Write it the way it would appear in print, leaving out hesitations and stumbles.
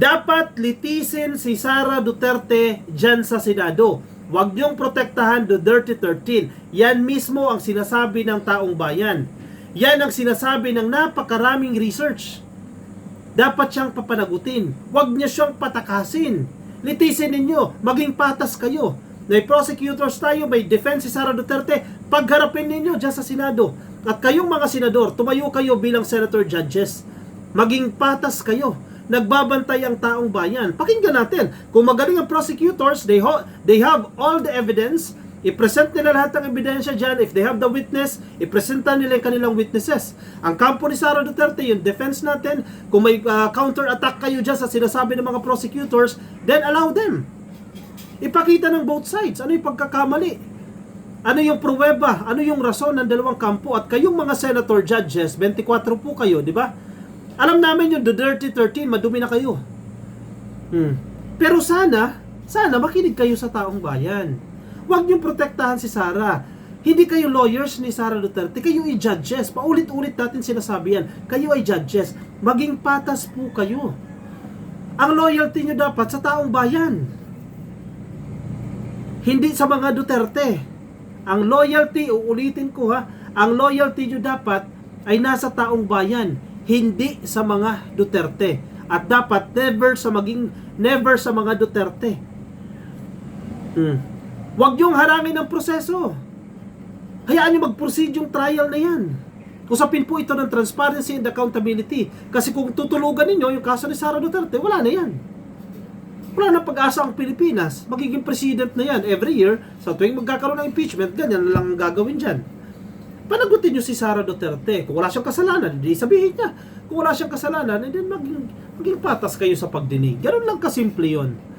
Dapat litisin si Sara Duterte dyan sa Senado. Huwag niyong protektahan Duterte 13. Yan mismo ang sinasabi ng taong bayan. Yan ang sinasabi ng napakaraming research. Dapat siyang papanagutin. Huwag niya siyang patakasin. Litisin ninyo. Maging patas kayo. May prosecutors tayo, may defense si Sara Duterte. Pagharapin ninyo dyan sa Senado. At kayong mga senador, tumayo kayo bilang senator judges. Maging patas kayo. Nagbabantay ang taong bayan. Pakinggan natin. Kung magaling ang prosecutors, they have all the evidence. I-present nila lahat ng ebidensya dyan. If they have the witness, i-presenta nila yung kanilang witnesses. Ang kampo ni Sara Duterte, yung defense natin, kung may counter-attack kayo dyan sa sinasabi ng mga prosecutors, then allow them. Ipakita ng both sides. Ano yung pagkakamali? Ano yung pruweba? Ano yung rason ng dalawang kampo? At kayong mga senator judges, 24 po kayo, di ba? Alam namin yung Duterte 13, madumi na kayo. Pero sana makinig kayo sa taong bayan. Huwag niyong protektahan si Sara. Hindi kayo lawyers ni Sara Duterte, kayo ay judges. Paulit-ulit natin sinasabi yan. Kayo ay judges. Maging patas po kayo. Ang loyalty niyo dapat sa taong bayan. Hindi sa mga Duterte. Ang loyalty, uulitin ko ha, ang loyalty niyo dapat ay nasa taong bayan. Hindi sa mga Duterte. At dapat never sa mga Duterte. Huwag niyong harangin ang proseso. Hayaan niyo mag-proceed yung trial na yan. Usapin po ito ng transparency and accountability. Kasi kung tutulugan ninyo yung kaso ni Sara Duterte, wala na yan. Wala na pag-asa ang Pilipinas. Magiging president na yan every year. Sa tuwing magkakaroon ng impeachment, ganyan lang ang gagawin dyan. Panagutin nyo si Sara Duterte. Kung wala siyang kasalanan, hindi sabihin niya. Kung wala siyang kasalanan, then maging patas kayo sa pagdinig. Ganun lang kasimple yun.